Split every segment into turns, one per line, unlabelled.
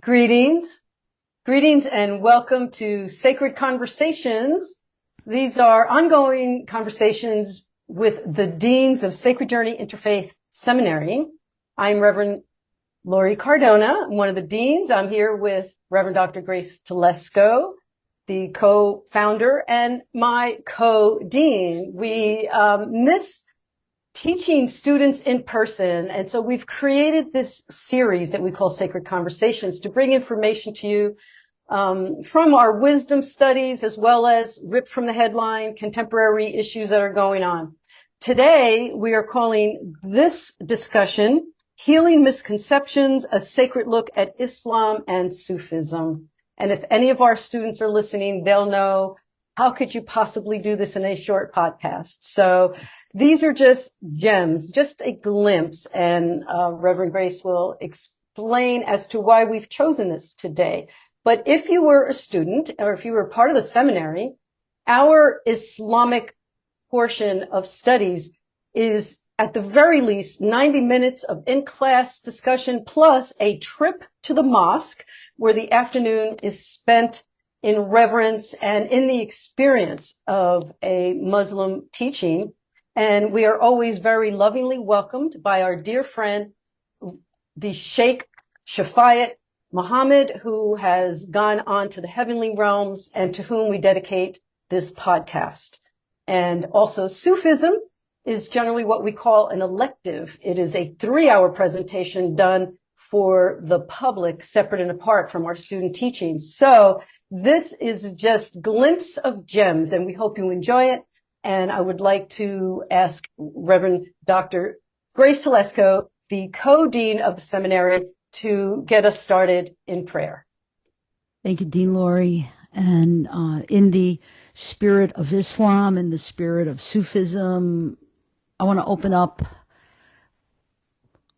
Greetings, greetings, and welcome to Sacred Conversations. These are ongoing conversations with the deans of Sacred Journey Interfaith Seminary. I'm Reverend Lori Cardona. I'm one of the deans. I'm here with Reverend Dr. Grace Telesco, the co-founder, and my co-dean. We miss teaching students in person. And so we've created this series that we call Sacred Conversations to bring information to you from our wisdom studies, as well as ripped from the headline, contemporary issues that are going on. Today, we are calling this discussion Healing Misconceptions, a Sacred Look at Islam and Sufism. And if any of our students are listening, they'll know, how could you possibly do this in a short podcast? So these are just gems, just a glimpse, and Reverend Grace will explain as to why we've chosen this today. But if you were a student, or if you were part of the seminary, our Islamic portion of studies is at the very least 90 minutes of in-class discussion plus a trip to the mosque where the afternoon is spent in reverence and in the experience of a Muslim teaching. And we are always very lovingly welcomed by our dear friend, the Sheikh Shafayat Muhammad, who has gone on to the heavenly realms and to whom we dedicate this podcast. And also Sufism is generally what we call an elective. It is a 3-hour presentation done for the public, separate and apart from our student teachings. So this is just glimpse of gems, and we hope you enjoy it. And I would like to ask Reverend Dr. Grace Telesco, the co-dean of the seminary, to get us started in prayer.
Thank you, Dean Lori. And in the spirit of Islam, in the spirit of Sufism, I want to open up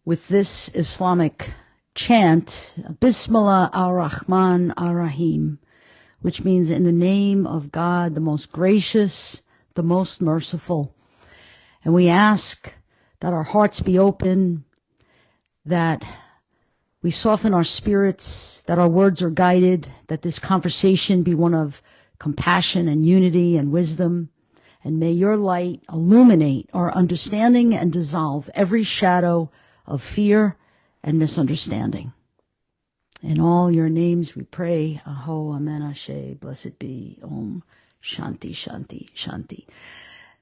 with this Islamic chant, Bismillah ar-Rahman ar-Rahim, which means in the name of God, the most gracious, the most merciful. And we ask that our hearts be open, that we soften our spirits, that our words are guided, that this conversation be one of compassion and unity and wisdom. And may your light illuminate our understanding and dissolve every shadow of fear and misunderstanding. In all your names we pray. Aho, Amen, Ashe, blessed be, Om, Shanti, Shanti, Shanti.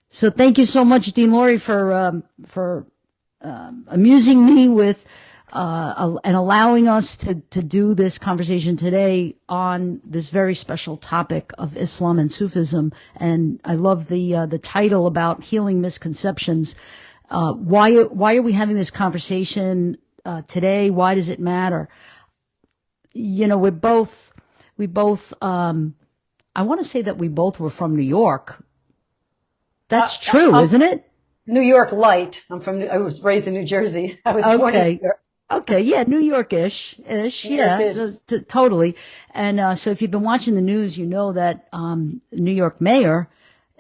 So thank you so much, Dean Lori, for amusing me with and allowing us to do this conversation today on this very special topic of Islam and Sufism. And I love the title about healing misconceptions. Why are we having this conversation today? Why does it matter? You know, we both. I want to say that we both were from New York. That's true, isn't it?
New York light. I was raised in New Jersey. I was born in New York.
Okay, yeah, New York-ish, yeah, totally. And so if you've been watching the news, you know that New York mayor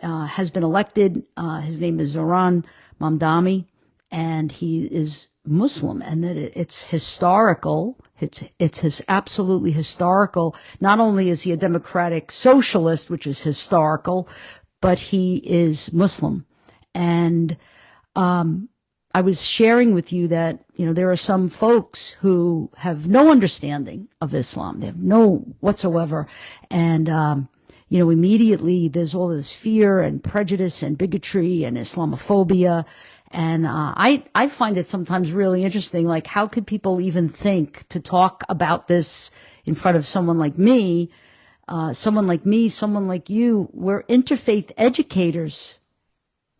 has been elected. His name is Zoran Mamdani, and he is Muslim, and that it's historical. It's absolutely historical. Not only is he a democratic socialist, which is historical, but he is Muslim. And I was sharing with you that, you know, there are some folks who have no understanding of Islam. They have no whatsoever. And, you know, immediately there's all this fear and prejudice and bigotry and Islamophobia. And I find it sometimes really interesting, like how could people even think to talk about this in front of someone like me, someone like you? We're interfaith educators,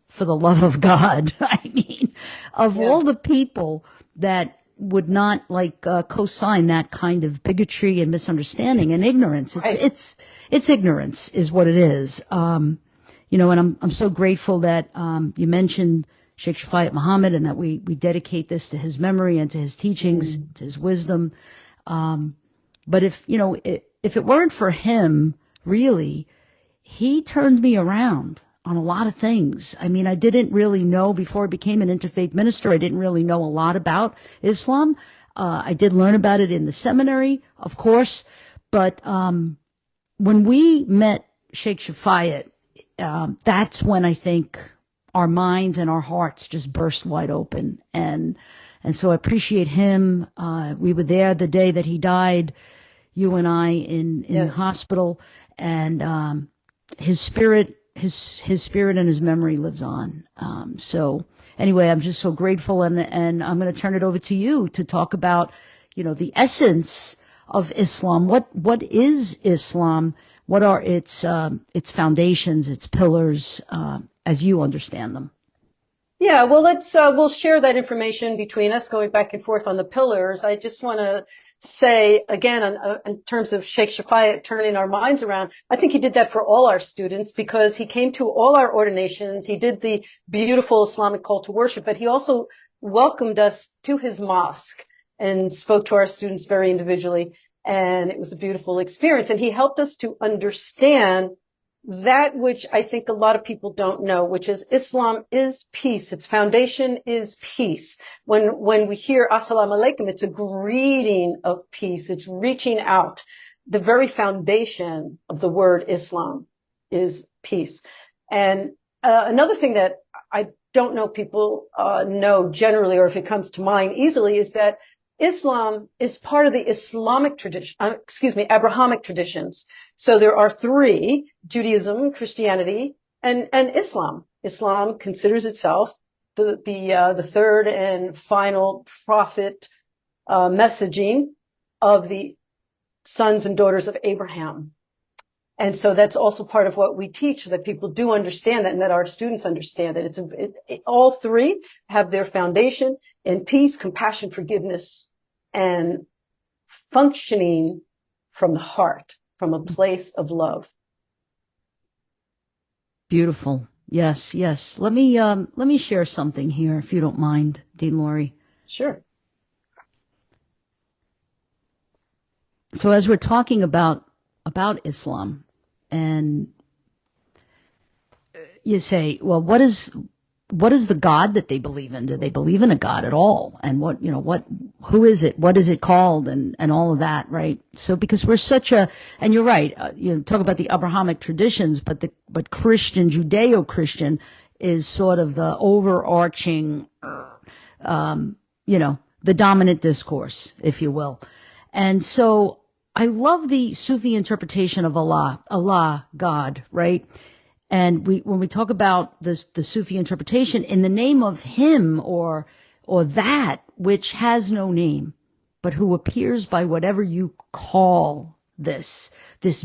for the love of God. I mean, all the people that would not co-sign that kind of bigotry and misunderstanding and ignorance. It's ignorance is what it is. You know, and I'm so grateful that you mentioned Sheikh Shafayat Muhammad, and that we dedicate this to his memory and to his teachings, to his wisdom. But if it weren't for him, really, he turned me around on a lot of things. I mean, I didn't really know before I became an interfaith minister. I didn't really know a lot about Islam. I did learn about it in the seminary, of course, but when we met Sheikh Shafayat, that's when I think our minds and our hearts just burst wide open. And so I appreciate him. We were there the day that he died, you and I in the
Yes.
hospital, and his spirit, his spirit and his memory lives on. So anyway, I'm just so grateful, and I'm going to turn it over to you to talk about, the essence of Islam. What is Islam? What are its foundations, its pillars, as you understand them?
Yeah, well, we'll share that information between us going back and forth on the pillars. I just want to say again, in terms of Sheikh Shafayat turning our minds around, I think he did that for all our students because he came to all our ordinations. He did the beautiful Islamic call to worship, but he also welcomed us to his mosque and spoke to our students very individually. And it was a beautiful experience. And he helped us to understand that which I think a lot of people don't know, which is Islam is peace. Its foundation is peace. When we hear Assalamu alaikum, it's a greeting of peace. It's reaching out. The very foundation of the word Islam is peace. And another thing that I don't know people know generally, or if it comes to mind easily, is that Islam is part of the Islamic tradition, Abrahamic traditions. So there are three: Judaism, Christianity, and Islam. Islam considers itself the third and final prophet messaging of the sons and daughters of Abraham. And so that's also part of what we teach, so that people do understand that and that our students understand it. All three have their foundation in peace, compassion, forgiveness, and functioning from the heart, from a place of love.
Beautiful. Yes, yes. Let me share something here, if you don't mind, Dean Laurie.
Sure.
So as we're talking about Islam, and you say, well, what is the God that they believe in? Do they believe in a God at all? And who is it? What is it called? And all of that, right? So because we're and you're right, you talk about the Abrahamic traditions, but Christian, Judeo-Christian is sort of the overarching, the dominant discourse, if you will. And so I love the Sufi interpretation of Allah, God, right? And when we talk about the Sufi interpretation, in the name of him or that which has no name, but who appears by whatever you call this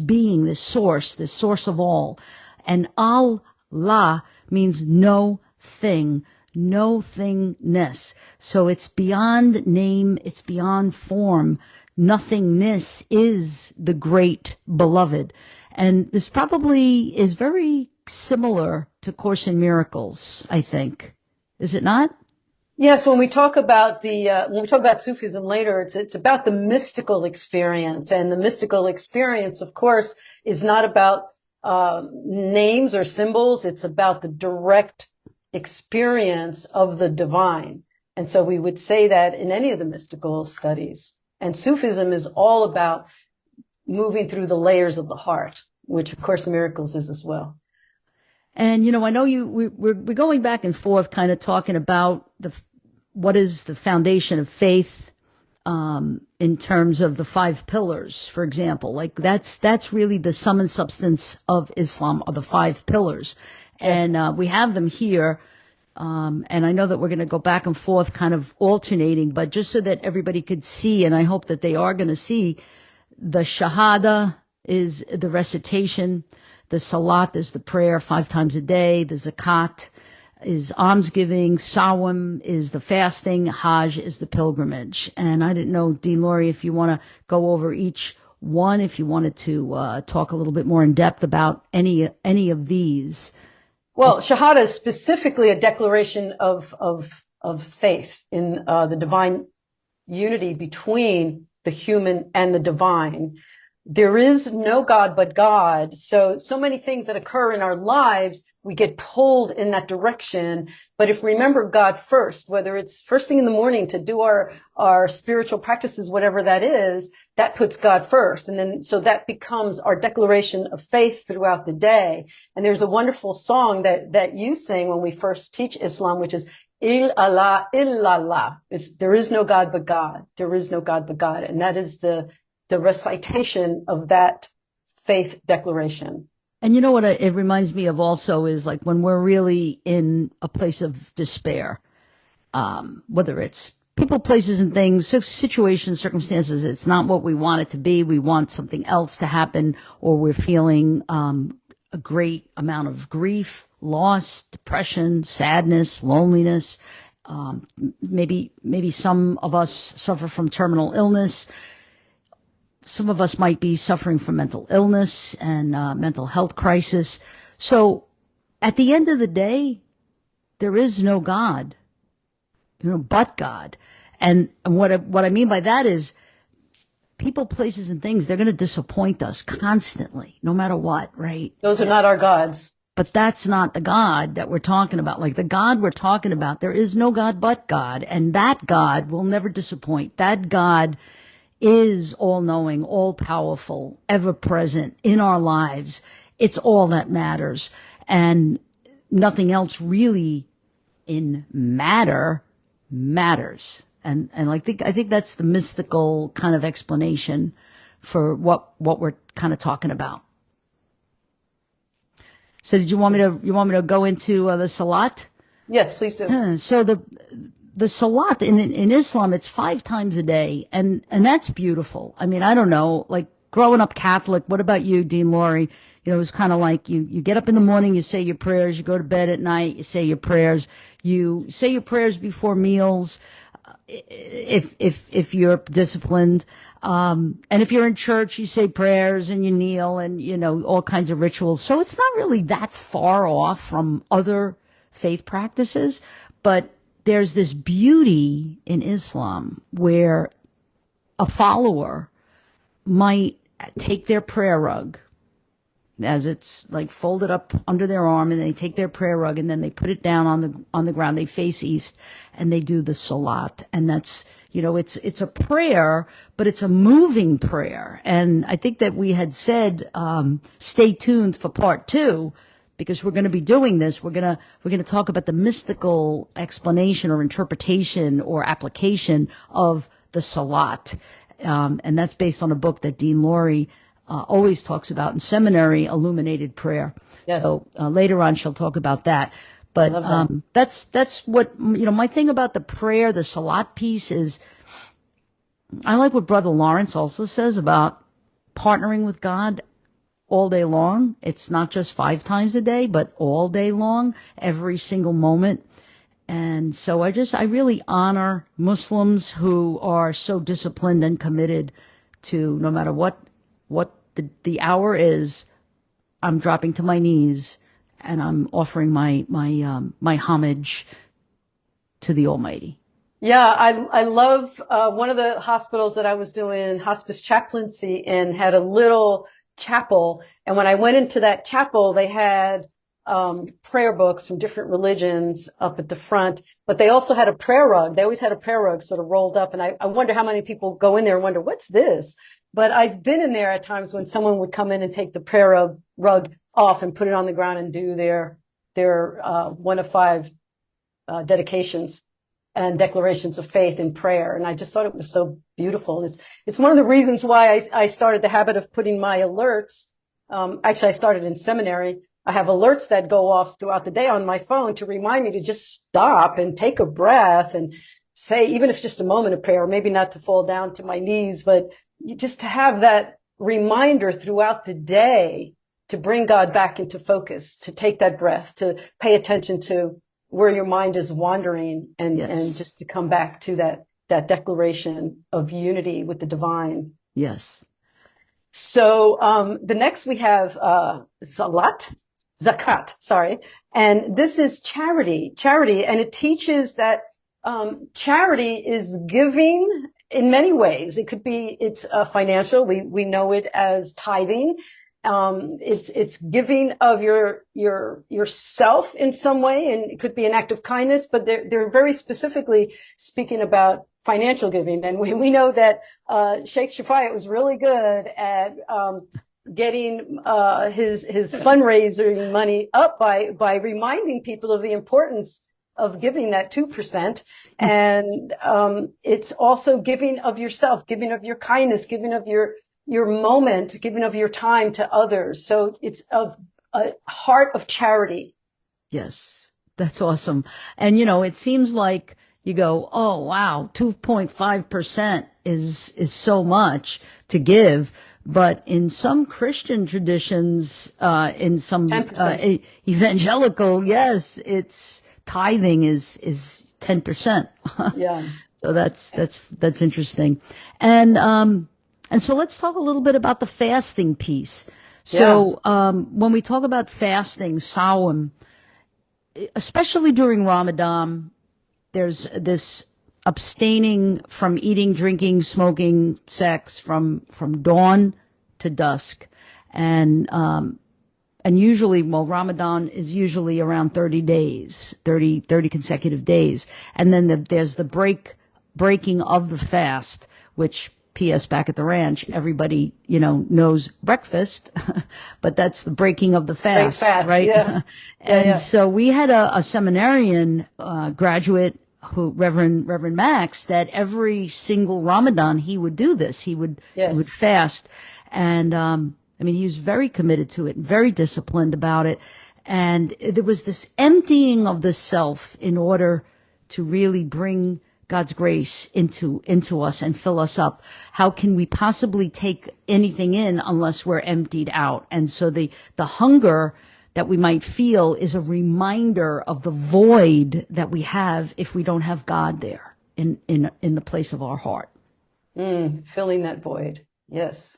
being, this source of all. And Allah means no thing, no thingness. So it's beyond name, it's beyond form. Nothingness is the great beloved. And this probably is very similar to Course in Miracles, I think. Is it not?
Yes, when we talk about Sufism later, it's about the mystical experience, and the mystical experience, of course, is not about names or symbols. It's about the direct experience of the divine, and so we would say that in any of the mystical studies. And Sufism is all about moving through the layers of the heart, which, of course, Miracles is as well.
And, I know we're going back and forth kind of talking about what is the foundation of faith, in terms of the five pillars, for example. Like that's really the sum and substance of Islam, are the five pillars. Yes. And we have them here. And I know that we're going to go back and forth kind of alternating, but just so that everybody could see, and I hope that they are going to see, the Shahada is the recitation, the Salat is the prayer 5 times a day, the Zakat is almsgiving, Sawam is the fasting, Hajj is the pilgrimage. And I didn't know, Dean Laurie, if you want to go over each one, if you wanted to talk a little bit more in depth about any of these.
Well, Shahada is specifically a declaration of faith in the divine unity between the human and the divine. there is no God but God. So many things that occur in our lives, we get pulled in that direction. But if we remember God first, whether it's first thing in the morning to do our spiritual practices, whatever that is, that puts God first. And then, so that becomes our declaration of faith throughout the day. And there's a wonderful song that you sing when we first teach Islam, which is Il Allah illallah. There is no God but God. There is no God but God. And that is the recitation of that faith declaration.
And you know what it reminds me of also is like when we're really in a place of despair, whether it's people, places, and things, situations, circumstances, it's not what we want it to be. We want something else to happen, or we're feeling a great amount of grief, loss, depression, sadness, loneliness. Maybe some of us suffer from terminal illness. Some of us might be suffering from mental illness and mental health crisis. So at the end of the day, there is no God, but God. And what I mean by that is people, places, and things, they're going to disappoint us constantly, no matter what, right?
Those are not our gods.
But that's not the God that we're talking about. Like the God we're talking about, there is no God but God. And that God will never disappoint. That God is all-knowing, all-powerful, ever-present in our lives. It's all that matters. And nothing else really in matter matters. And I think that's the mystical kind of explanation for what we're kind of talking about. So did you want me to go into the Salat?
Yes, please do.
So the Salat in Islam, it's 5 times a day, and that's beautiful. I mean, I don't know, like growing up Catholic, what about you, Dean Laurie? It was kind of like you get up in the morning, you say your prayers, you go to bed at night, you say your prayers, you say your prayers before meals, if you're disciplined. And if you're in church, you say prayers and you kneel and, all kinds of rituals. So it's not really that far off from other faith practices, but there's this beauty in Islam where a follower might take their prayer rug as it's like folded up under their arm, and they take their prayer rug and then they put it down on the ground. They face east and they do the Salat. And that's, it's a prayer, but it's a moving prayer. And I think that we had said, stay tuned for part 2, because we're going to be doing this. We're going to talk about the mystical explanation or interpretation or application of the Salat. And that's based on a book that Dean Laurie always talks about in seminary, Illuminated Prayer.
Yes.
So later on she'll talk about that. But that's what, my thing about the prayer, the Salat piece is, I like what Brother Lawrence also says about partnering with God all day long. It's not just 5 times a day, but all day long, every single moment. And so I really honor Muslims who are so disciplined and committed to, no matter what the hour is, I'm dropping to my knees and I'm offering my homage to the Almighty.
Yeah, I love one of the hospitals that I was doing hospice chaplaincy in had a little chapel, and when I went into that chapel, they had prayer books from different religions up at the front, but they also had a prayer rug. They always had a prayer rug sort of rolled up, and I wonder how many people go in there and wonder, what's this? But I've been in there at times when someone would come in and take the prayer rug off and put it on the ground and do their 1 of 5 dedications and declarations of faith in prayer. And I just thought it was so beautiful. It's one of the reasons why I started the habit of putting my alerts. Actually, I started in seminary. I have alerts that go off throughout the day on my phone to remind me to just stop and take a breath and say, even if it's just a moment of prayer, maybe not to fall down to my knees, but just to have that reminder throughout the day to bring God back into focus, to take that breath, to pay attention to where your mind is wandering, and just to come back to that declaration of unity with the divine.
Yes.
So the next we have zakat, sorry. And this is charity, and it teaches that charity is giving in many ways. It could be, it's financial. We know it as tithing. It's giving of yourself in some way, and it could be an act of kindness, but they're very specifically speaking about financial giving. And we know that, Sheikh Shafayat was really good at, getting, his fundraising money up by reminding people of the importance of giving that 2%. And, it's also giving of yourself, giving of your kindness, giving of your moment, giving of your time to others. So it's of a heart of charity.
Yes, that's awesome. And it seems like you go, oh wow, 2.5% is so much to give. But in some Christian traditions, in some
10%.
evangelical, yes, it's tithing is 10%.
Yeah.
So that's interesting. And so let's talk a little bit about the fasting piece.
Yeah.
So when we talk about fasting, Sawm, especially during Ramadan, there's this abstaining from eating, drinking, smoking, sex from dawn to dusk, and usually, well, Ramadan is usually around 30 days, 30 consecutive days. And then there's the breaking of the fast, which P.S. back at the ranch, everybody, knows breakfast, but that's the breaking of the fast, right?
Yeah.
And
Yeah.
so we had a seminarian, graduate Reverend Max, that every single Ramadan he would do this. He would fast. And, he was very committed to it, very disciplined about it. And there was this emptying of the self in order to really bring God's grace into us and fill us up. How can we possibly take anything in unless we're emptied out? And so the hunger that we might feel is a reminder of the void that we have if we don't have God there in the place of our heart.
Filling that void. Yes.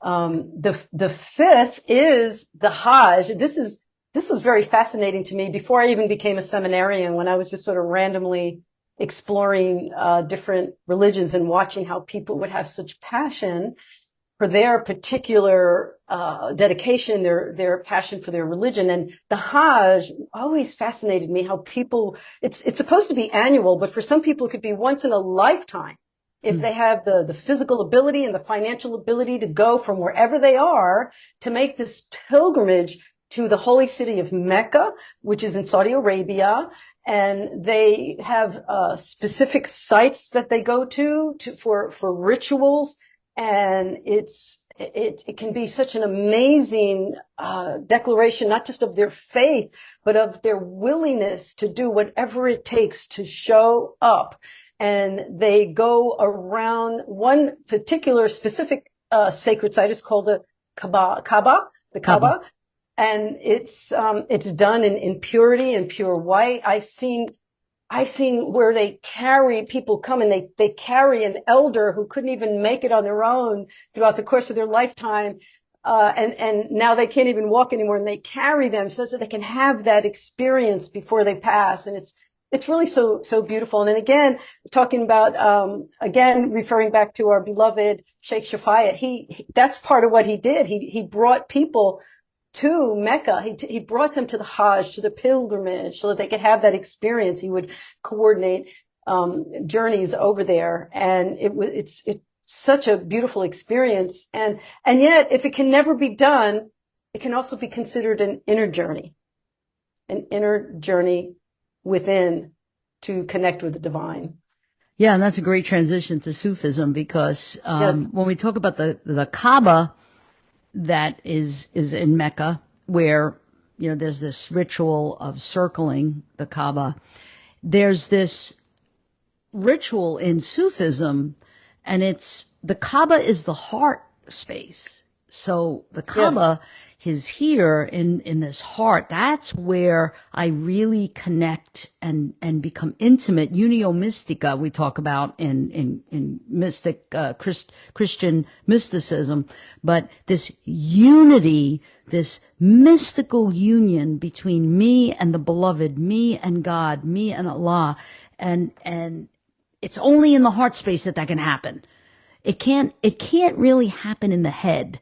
The fifth is the Hajj. This was very fascinating to me before I even became a seminarian, when I was just sort of randomly exploring, different religions and watching how people would have such passion for their particular, dedication, their passion for their religion. And the Hajj always fascinated me, how people, it's supposed to be annual, but for some people it could be once in a lifetime. If they have the physical ability and the financial ability to go from wherever they are to make this pilgrimage to the holy city of Mecca, which is in Saudi Arabia. And they have, specific sites that they go for rituals. And it can be such an amazing, declaration, not just of their faith, but of their willingness to do whatever it takes to show up. And they go around one particular specific, sacred site is called the Kaaba. And it's done in purity and pure white. I've seen where people come and they carry an elder who couldn't even make it on their own throughout the course of their lifetime. And now they can't even walk anymore, and they carry them so that they can have that experience before they pass. And it's really so beautiful. And then again, talking about, again, referring back to our beloved Sheikh Shafayat, that's part of what he did. He brought people to Mecca. He brought them to the Hajj, to the pilgrimage, so that they could have that experience. He would coordinate, journeys over there. And it's such a beautiful experience. And yet, if it can never be done, it can also be considered an inner journey within to connect with the divine.
Yeah, and that's a great transition to Sufism, because when we talk about the Kaaba that is in Mecca, where there's this ritual of circling the Kaaba, there's this ritual in Sufism, and the Kaaba is the heart space. So the Kaaba is here in this heart. That's where I really connect and become intimate. Unio mystica, we talk about in mystic, Christian mysticism. But this unity, this mystical union between me and the beloved, me and God, me and Allah. And It's only in the heart space that can happen. It can't really happen in the head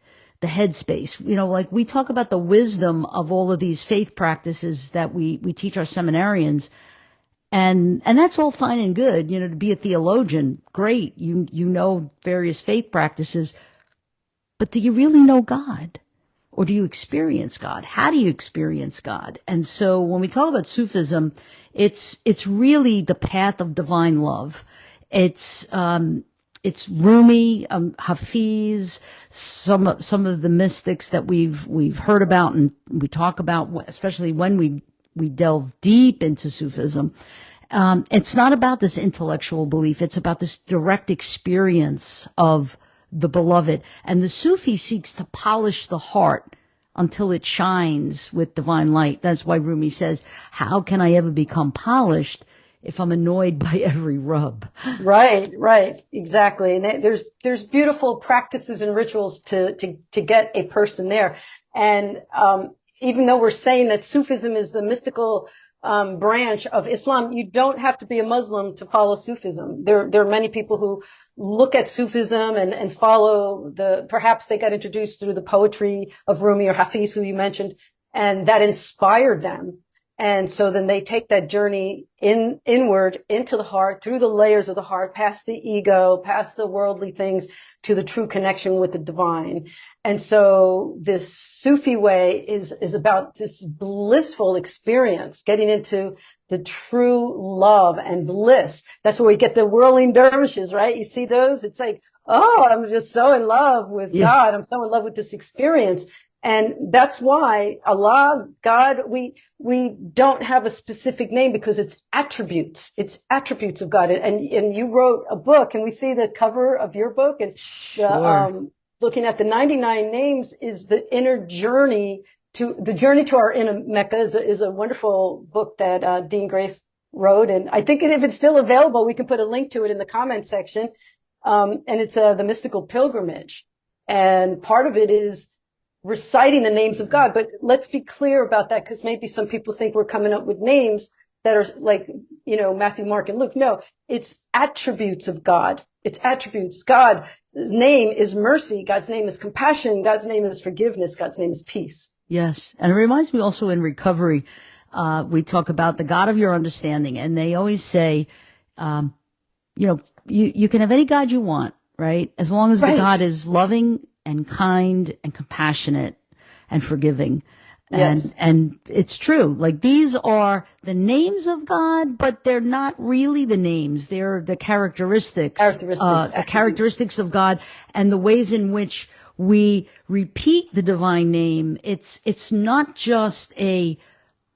space. Like we talk about the wisdom of all of these faith practices that we teach our seminarians. And that's all fine and good, to be a theologian. Great. You know various faith practices, but do you really know God? Or do you experience God? How do you experience God? And so when we talk about Sufism, it's really the path of divine love. It's Rumi, Hafiz, some of the mystics that we've heard about and we talk about, especially when we delve deep into Sufism. It's not about this intellectual belief. It's about this direct experience of the beloved. And the Sufi seeks to polish the heart until it shines with divine light. That's why Rumi says, how can I ever become polished if I'm annoyed by every rub?
Right, exactly. And there's beautiful practices and rituals to get a person there. And even though we're saying that Sufism is the mystical branch of Islam, you don't have to be a Muslim to follow Sufism. There are many people who look at Sufism and follow perhaps they got introduced through the poetry of Rumi or Hafiz, who you mentioned, and that inspired them. And so then they take that journey inward into the heart, through the layers of the heart, past the ego, past the worldly things, to the true connection with the divine. And so this Sufi way is about this blissful experience, getting into the true love and bliss. That's where we get the whirling dervishes, right? You see those? It's like, oh, I'm just so in love with God.
Yes.
I'm so in love with this experience. And that's why Allah, God, we don't have a specific name because it's attributes. It's attributes of God. And you wrote a book, and we see the cover of your book, and
Sure.
looking at the 99 names is the journey to our inner Mecca is a wonderful book that Dean Grace wrote. And I think if it's still available, we can put a link to it in the comment section. And it's the mystical pilgrimage. And part of it is reciting the names of God. But let's be clear about that, because maybe some people think we're coming up with names that are like, Matthew, Mark, and Luke. No, it's attributes of God. It's attributes. God's name is mercy. God's name is compassion. God's name is forgiveness. God's name is peace.
Yes. And it reminds me also in recovery, we talk about the God of your understanding. And they always say, you can have any God you want, right? As long as the
Right.
God is loving and kind and compassionate and forgiving.
Yes.
And it's true. Like these are the names of God, but they're not really the names. They're the characteristics, the characteristics of God and the ways in which we repeat the divine name. It's not just a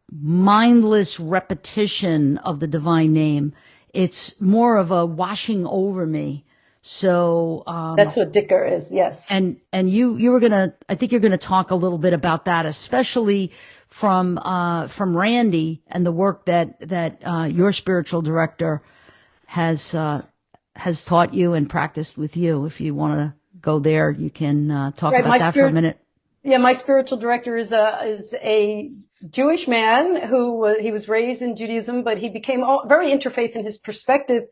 mindless repetition of the divine name. It's more of a washing over me. So,
that's what dhikr is. Yes.
and you were I think you're gonna talk a little bit about that, especially from Randy and the work that your spiritual director has taught you and practiced with you. If you want to go there, you can talk about that for a minute.
Yeah, my spiritual director is a Jewish man who he was raised in Judaism, but he became very interfaith in his perspective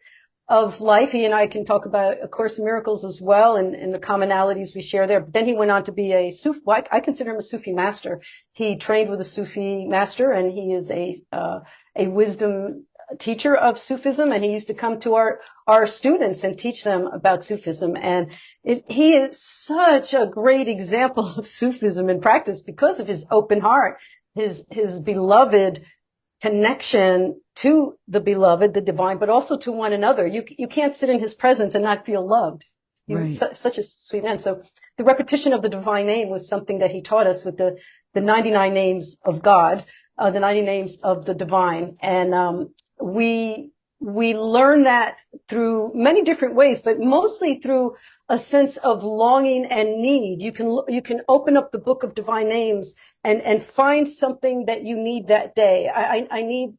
of life. He and I can talk about A Course in Miracles as well, and the commonalities we share there. But then he went on to be a Sufi. Well, I consider him a Sufi master. He trained with a Sufi master, and he is a wisdom teacher of Sufism. And he used to come to our students and teach them about Sufism. And he is such a great example of Sufism in practice because of his open heart, his beloved connection to the beloved, the divine, but also to one another. You can't sit in his presence and not feel loved. He was such a sweet man. So the repetition of the divine name was something that he taught us with the 99 names of God, the 90 names of the divine. And we learn that through many different ways, but mostly through a sense of longing and need. You can open up the book of divine names and find something that you need that day. I need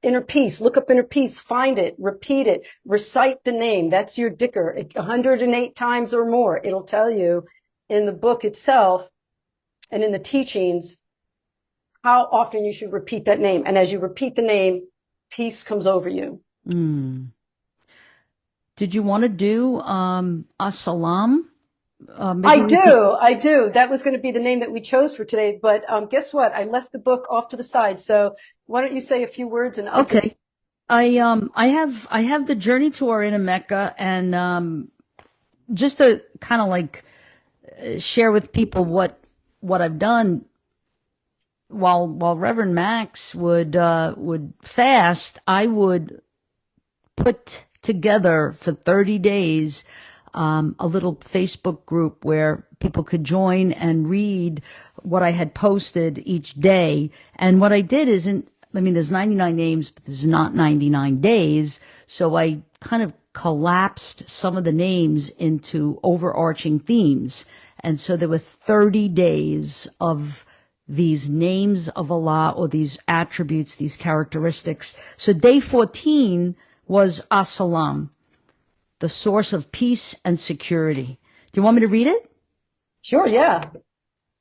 inner peace. Look up inner peace, find it, repeat it, recite the name. That's your dhikr 108 times or more. It'll tell you in the book itself and in the teachings how often you should repeat that name. And as you repeat the name, peace comes over you.
Mm. Did you want to do As-Salam? Maybe
I
we could.
do. I do. That was going to be the name that we chose for today. But guess what? I left the book off to the side. So why don't you say a few words and I'll just.
Okay. I have the journey to Arena Mecca, and just to kind of like share with people what I've done while Reverend Max would fast, I would put together for 30 days a little Facebook group where people could join and read what I had posted each day. And what I did isn't, I mean, there's 99 names, but there's not 99 days. So I kind of collapsed some of the names into overarching themes. And so there were 30 days of these names of Allah, or these attributes, these characteristics. So day 14 was As-Salam, the source of peace and security. Do you want me to read it?
Sure. Yeah.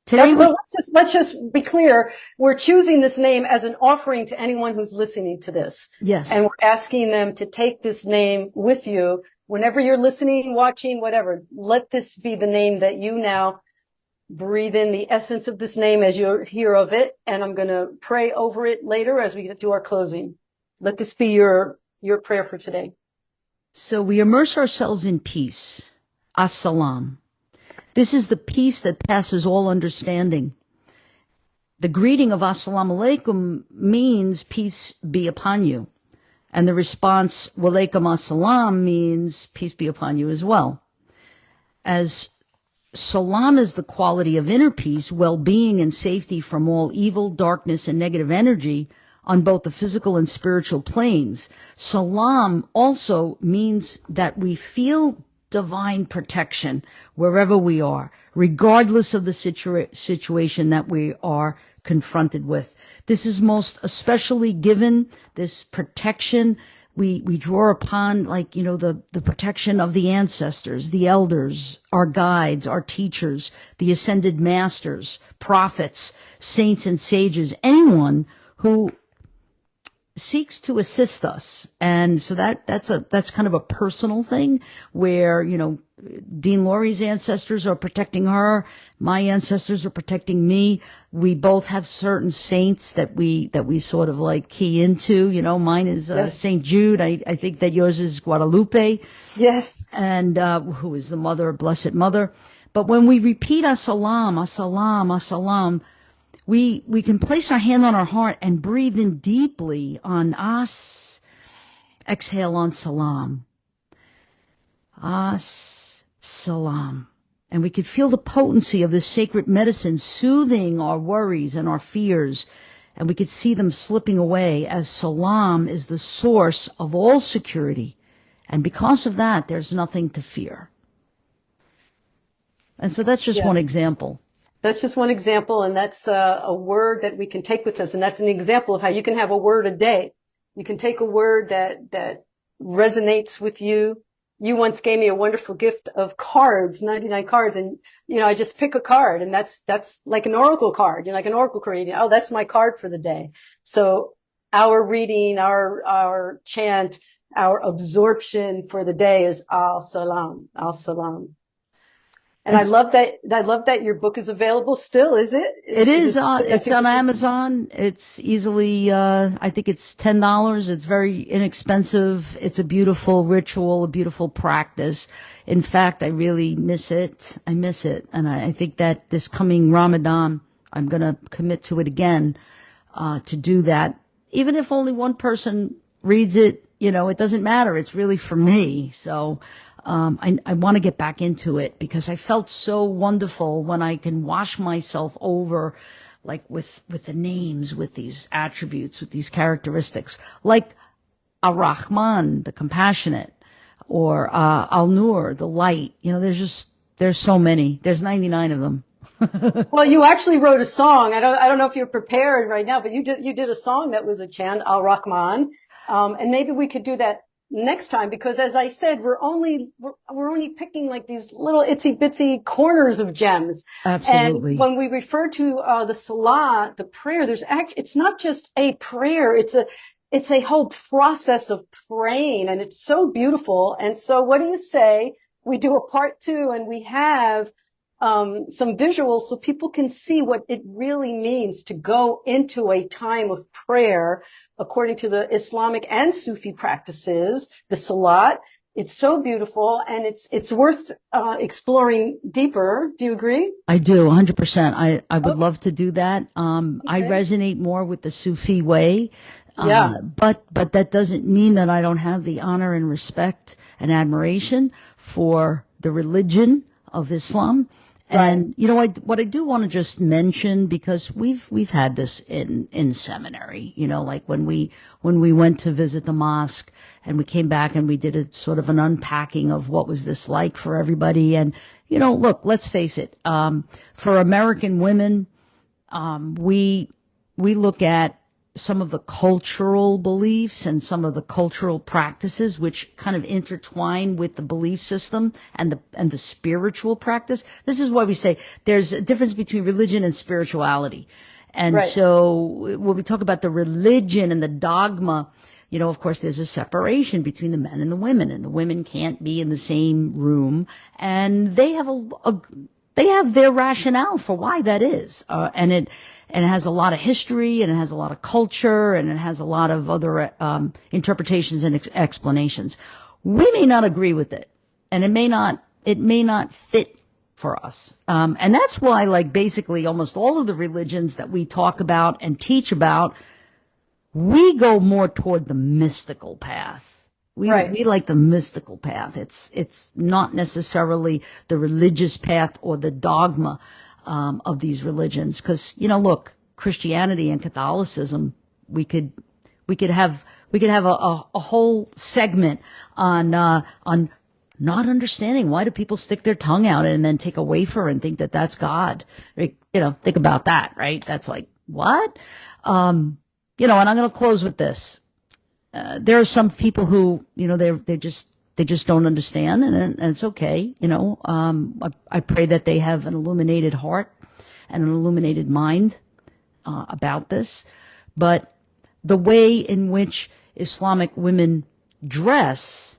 Today
Well,
we,
let's just be clear. We're choosing this name as an offering to anyone who's listening to this. And
yes.
we're asking them to take this name with you whenever you're listening, watching, whatever. Let this be the name that you now breathe in the essence of this name as you hear of it. And I'm going to pray over it later as we do our closing. Let this be your prayer for today.
So we immerse ourselves in peace. As-Salam. This is the peace that passes all understanding. The greeting of Assalamu alaikum means peace be upon you. And the response, walaikum assalam, means peace be upon you as well. As salam is the quality of inner peace, well-being, and safety from all evil, darkness, and negative energy on both the physical and spiritual planes. Salam also means that we feel divine protection wherever we are, regardless of the situation that we are confronted with. This is most especially given, this protection. We draw upon, like, the protection of the ancestors, the elders, our guides, our teachers, the ascended masters, prophets, saints and sages, anyone who seeks to assist us. And so that's kind of a personal thing where, Dean Laurie's ancestors are protecting her. My ancestors are protecting me. We both have certain saints that we sort of like key into. Mine is
Yes.
St. Jude. I think that yours is Guadalupe.
Yes.
And who is the mother, Blessed Mother. But when we repeat as-salam, as-salam, as-salam, we can place our hand on our heart and breathe in deeply on as, exhale on salam. As-salam. And we could feel the potency of this sacred medicine soothing our worries and our fears. And we could see them slipping away, as salam is the source of all security. And because of that, there's nothing to fear. And so that's just one example.
That's just one example, and that's a word that we can take with us. And that's an example of how you can have a word a day. You can take a word that resonates with you. You once gave me a wonderful gift of cards, 99 cards, and I just pick a card, and that's like an oracle card. Like an oracle card. Oh, that's my card for the day. So our reading, our chant, our absorption for the day is Al Salam, Al Salam. And I love that your book is available still, is it?
It is. It's on Amazon. It's easily, I think it's $10. It's very inexpensive. It's a beautiful ritual, a beautiful practice. In fact, I really miss it. I miss it. And I think that this coming Ramadan, I'm going to commit to it again, to do that. Even if only one person reads it, it doesn't matter. It's really for me. So, I want to get back into it because I felt so wonderful when I can wash myself over, like with the names, with these attributes, with these characteristics, like Ar-Rahman, the compassionate, or Al-Nur, the light. There's so many. There's 99 of them.
Well, you actually wrote a song. I don't know if you're prepared right now, but you did a song that was a chant, Al-Rahman. And maybe we could do that next time, because as I said, we're only picking like these little itsy bitsy corners of gems.
Absolutely.
And when we refer to the salah, the prayer, it's not just a prayer. it's a whole process of praying, and it's so beautiful. And so what do you say we do a part 2 and we have some visuals so people can see what it really means to go into a time of prayer according to the Islamic and Sufi practices, the Salat. It's so beautiful, and it's worth exploring deeper. Do you agree?
I do, 100%. I would love to do that. I
Okay.
resonate more with the Sufi way.
Yeah.
But that doesn't mean that I don't have the honor and respect and admiration for the religion of Islam. And you know, what I do want to just mention, because we've had this in seminary, you know, like when we went to visit the mosque and we came back and we did a sort of an unpacking of what was this like for everybody. And you know, look, let's face it, for American women, we look at some of the cultural beliefs and some of the cultural practices which kind of intertwine with the belief system and the spiritual practice. This is why we say there's a difference between religion and spirituality. And so when we talk about the religion and the dogma, you know, of course, there's a separation between the men and the women, and the women can't be in the same room, and they have they have their rationale for why that is, and it has a lot of history, and it has a lot of culture, and it has a lot of other interpretations and explanations. We may not agree with it, and it may not fit for us. And that's why, like, basically almost all of the religions that we talk about and teach about, we go more toward the mystical path. We like the mystical path. It's not necessarily the religious path or the dogma of these religions. Because, you know, look, Christianity and Catholicism, we could have a whole segment on not understanding why do people stick their tongue out and then take a wafer and think that that's God. You know, think about that, right? That's like, what? You know, and I'm going to close with this. There are some people who, you know, they just don't understand, and it's okay. You know, I pray that they have an illuminated heart and an illuminated mind about this. But the way in which Islamic women dress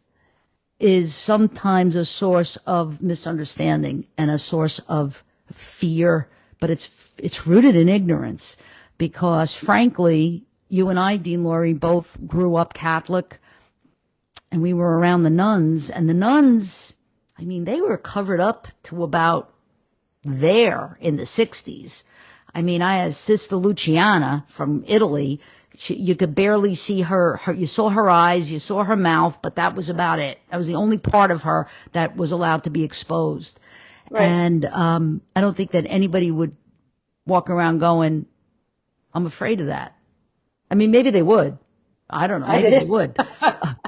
is sometimes a source of misunderstanding and a source of fear, but it's rooted in ignorance, because frankly, you and I, Dean Laurie, both grew up Catholic, and we were around the nuns, and the nuns, I mean, they were covered up to about there in the 60s. I mean, I had Sister Luciana from Italy. You could barely see her. You saw her eyes, you saw her mouth, but that was about it. That was the only part of her that was allowed to be exposed. And I don't think that anybody would walk around going, I'm afraid of that. I mean, maybe they would. I don't know. Maybe they would.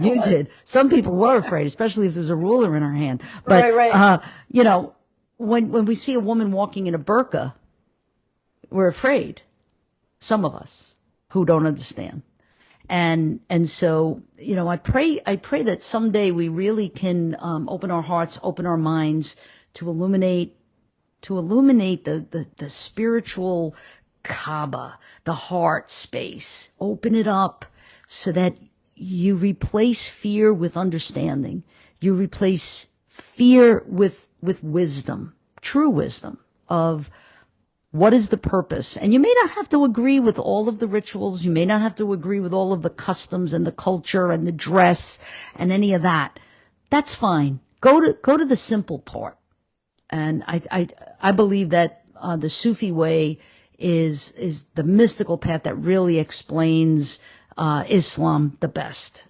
You did. Some people were afraid, especially if there's a ruler in her hand. But, you know, when we see a woman walking in a burqa, we're afraid. Some of us who don't understand. And so, you know, I pray that someday we really can, open our hearts, open our minds to illuminate the spiritual Kaaba, the heart space. Open it up so that you replace fear with understanding. You replace fear with wisdom, true wisdom of what is the purpose. And you may not have to agree with all of the rituals. You may not have to agree with all of the customs and the culture and the dress and any of that. That's fine. Go to the simple part. And I believe that the Sufi way is the mystical path that really explains Islam the best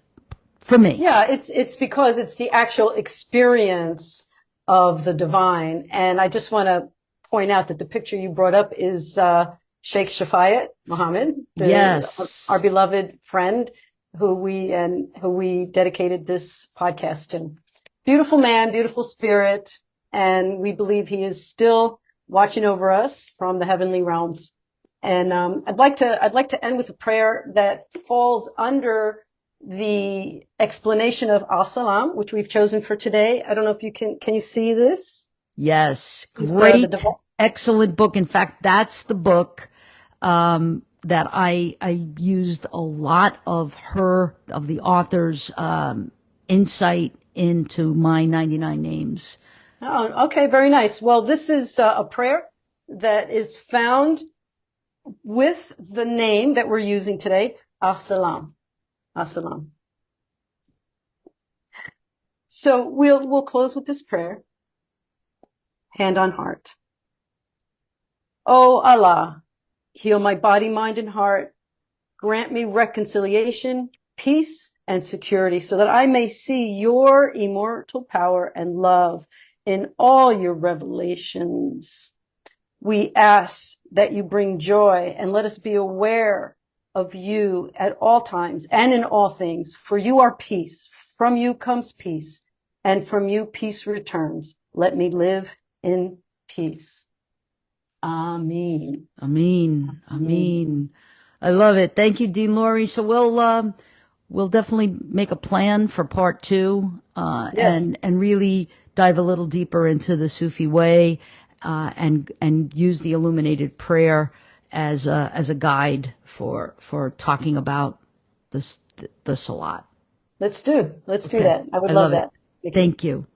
for me.
Yeah, it's because it's the actual experience of the divine. And I just want to point out that the picture you brought up is Sheikh Shafayat Muhammad, our beloved friend who we dedicated this podcast to. Beautiful man, beautiful spirit, and we believe he is still watching over us from the heavenly realms. And I'd like to end with a prayer that falls under the explanation of As-Salam, which we've chosen for today. I don't know if you can you see this?
Yes, great, excellent book. In fact, that's the book that I used a lot of the author's, insight into my 99 names.
Oh, okay. Very nice. Well, this is a prayer that is found with the name that we're using today, As-Salam. As-Salam. So we'll close with this prayer, hand on heart. Oh Allah, heal my body, mind, and heart. Grant me reconciliation, peace, and security so that I may see your immortal power and love in all your revelations. We ask that you bring joy and let us be aware of you at all times and in all things, for you are peace. From you comes peace, and from you peace returns. Let me live in peace. Amen.
Amen. Amen. I love it. Thank you, Dean Laurie. So we'll definitely make a plan for part two,
Yes.
and really dive a little deeper into the Sufi way, and use the illuminated prayer as a guide for talking about the Salat.
Let's do
Okay.
that. I would
I
love
love it.
that. Thank you.
Thank you.